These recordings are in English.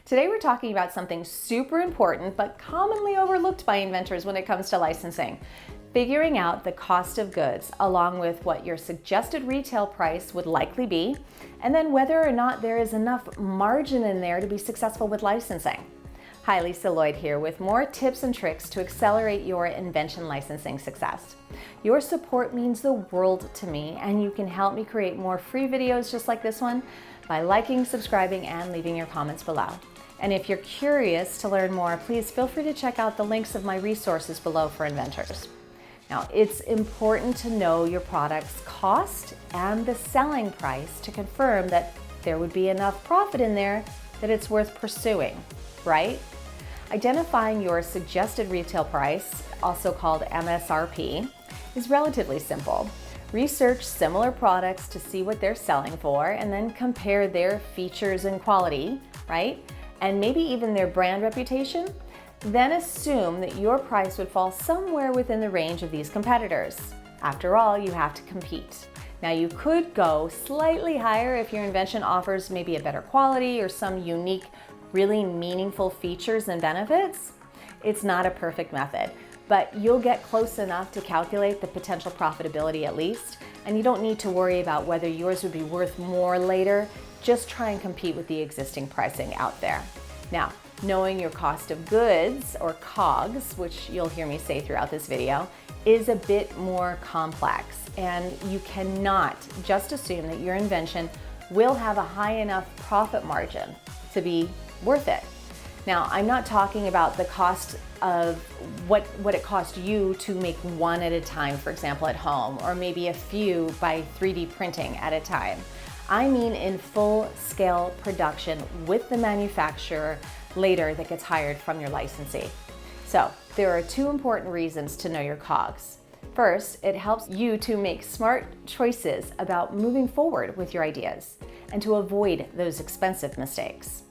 Today we're talking about something super important but commonly overlooked by inventors when it comes to licensing. Figuring out the cost of goods along with what your suggested retail price would likely be, and then whether or not there is enough margin in there to be successful with licensing. Hi, Lisa Lloyd here with more tips and tricks to accelerate your invention licensing success. Your support means the world to me, and you can help me create more free videos just like this one by liking, subscribing, and leaving your comments below. And if you're curious to learn more, please feel free to check out the links of my resources below for inventors. Now, it's important to know your product's cost and the selling price to confirm that there would be enough profit in there that it's worth pursuing, right? Identifying your suggested retail price, also called MSRP, is relatively simple. Research similar products to see what they're selling for and then compare their features and quality, right? And maybe even their brand reputation. Then assume that your price would fall somewhere within the range of these competitors. After all, you have to compete. Now, you could go slightly higher if your invention offers maybe a better quality or some unique, really meaningful features and benefits. It's not a perfect method, but you'll get close enough to calculate the potential profitability at least, and you don't need to worry about whether yours would be worth more later. Just try and compete with the existing pricing out there. Now, knowing your cost of goods, or COGs, which you'll hear me say throughout this video, is a bit more complex, and you cannot just assume that your invention will have a high enough profit margin to be worth it. Now, I'm not talking about the cost of what it cost you to make one at a time, for example, at home, or maybe a few by 3D printing at a time. I mean in full-scale production with the manufacturer later that gets hired from your licensee. So, there are two important reasons to know your COGs. First, it helps you to make smart choices about moving forward with your ideas and to avoid those expensive mistakes.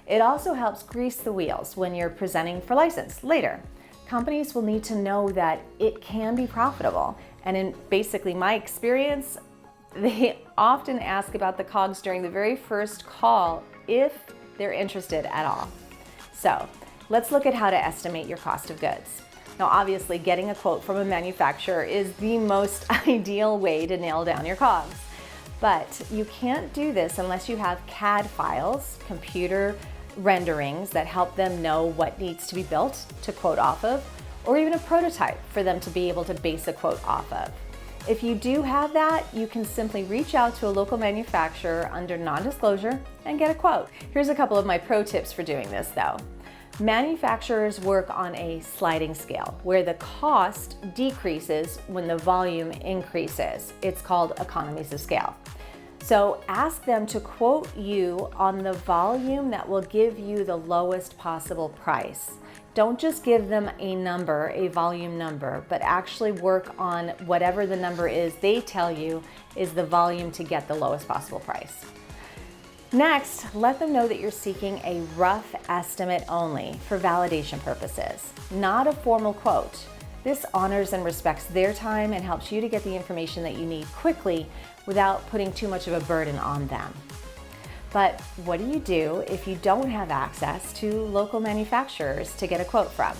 It also helps grease the wheels when you're presenting for license later. Companies will need to know that it can be profitable, and in basically my experience, they often ask about the COGs during the very first call if they're interested at all. So let's look at how to estimate your cost of goods. Now, obviously, getting a quote from a manufacturer is the most ideal way to nail down your COGs. But you can't do this unless you have CAD files, computer renderings that help them know what needs to be built to quote off of, or even a prototype for them to be able to base a quote off of. If you do have that, you can simply reach out to a local manufacturer under non-disclosure and get a quote. Here's a couple of my pro tips for doing this though. Manufacturers work on a sliding scale where the cost decreases when the volume increases. It's called economies of scale. So ask them to quote you on the volume that will give you the lowest possible price. Don't just give them a number, a volume number, but actually work on whatever the number is they tell you is the volume to get the lowest possible price. Next, let them know that you're seeking a rough estimate only for validation purposes, not a formal quote. This honors and respects their time and helps you to get the information that you need quickly without putting too much of a burden on them. But what do you do if you don't have access to local manufacturers to get a quote from?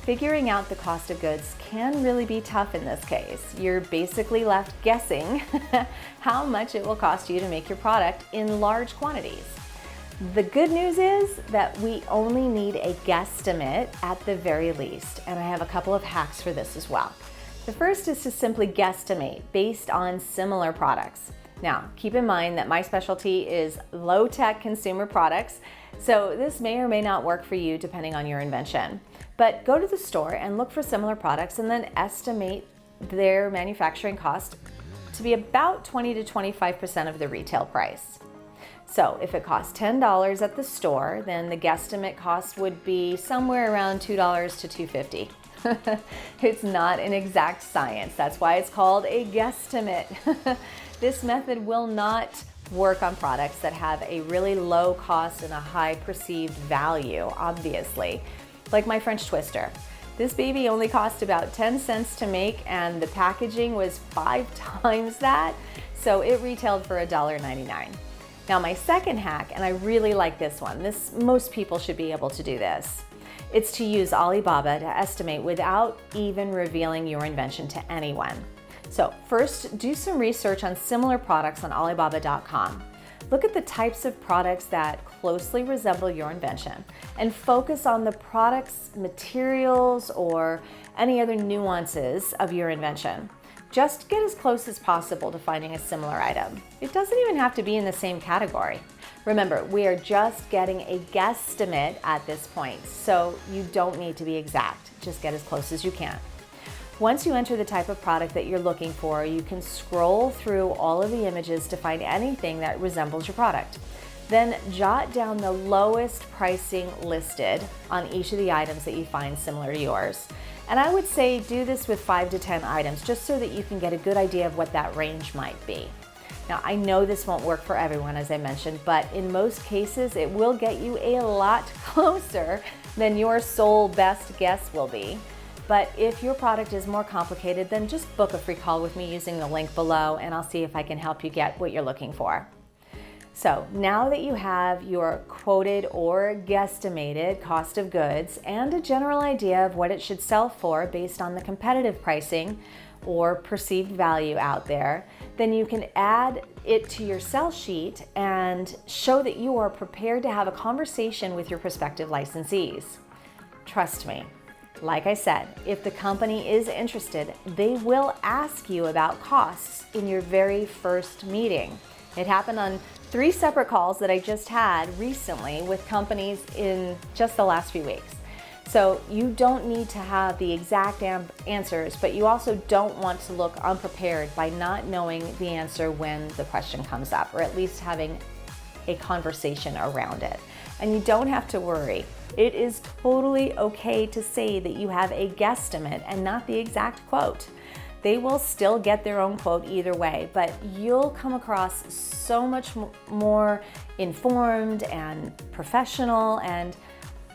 Figuring out the cost of goods can really be tough in this case. You're basically left guessing how much it will cost you to make your product in large quantities. The good news is that we only need a guesstimate at the very least, and I have a couple of hacks for this as well. The first is to simply guesstimate based on similar products. Now, keep in mind that my specialty is low-tech consumer products, so this may or may not work for you depending on your invention. But go to the store and look for similar products and then estimate their manufacturing cost to be about 20 to 25% of the retail price. So if it costs $10 at the store, then the guesstimate cost would be somewhere around $2 to $2.50. It's not an exact science. That's why it's called a guesstimate. This method will not work on products that have a really low cost and a high perceived value, obviously. Like my French twister. This baby only cost about 10 cents to make and the packaging was 5 times that, so it retailed for $1.99. Now my second hack, and I really like this one, most people should be able to do this. It's to use Alibaba to estimate without even revealing your invention to anyone. So first, do some research on similar products on Alibaba.com. Look at the types of products that closely resemble your invention and focus on the product's materials or any other nuances of your invention. Just get as close as possible to finding a similar item. It doesn't even have to be in the same category. Remember, we are just getting a guesstimate at this point, so you don't need to be exact. Just get as close as you can. Once you enter the type of product that you're looking for, you can scroll through all of the images to find anything that resembles your product. Then jot down the lowest pricing listed on each of the items that you find similar to yours. And I would say do this with 5 to 10 items just so that you can get a good idea of what that range might be. Now, I know this won't work for everyone, as I mentioned, but in most cases, it will get you a lot closer than your sole best guess will be. But if your product is more complicated, then just book a free call with me using the link below, and I'll see if I can help you get what you're looking for. So now that you have your quoted or guesstimated cost of goods and a general idea of what it should sell for based on the competitive pricing or perceived value out there, then you can add it to your sell sheet and show that you are prepared to have a conversation with your prospective licensees. Trust me, like I said, if the company is interested, they will ask you about costs in your very first meeting. It happened on 3 separate calls that I just had recently with companies in just the last few weeks. So you don't need to have the exact answers, but you also don't want to look unprepared by not knowing the answer when the question comes up, or at least having a conversation around it. And you don't have to worry. It is totally okay to say that you have a guesstimate and not the exact quote. They will still get their own quote either way, but you'll come across so much more informed and professional, and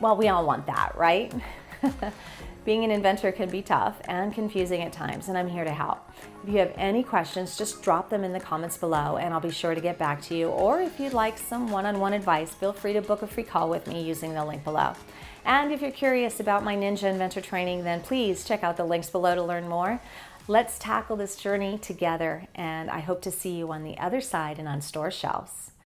well, we all want that, right? Being an inventor can be tough and confusing at times, and I'm here to help. If you have any questions, just drop them in the comments below and I'll be sure to get back to you. Or if you'd like some one-on-one advice, feel free to book a free call with me using the link below. And if you're curious about my Ninja Inventor training, then please check out the links below to learn more. Let's tackle this journey together, and I hope to see you on the other side and on store shelves.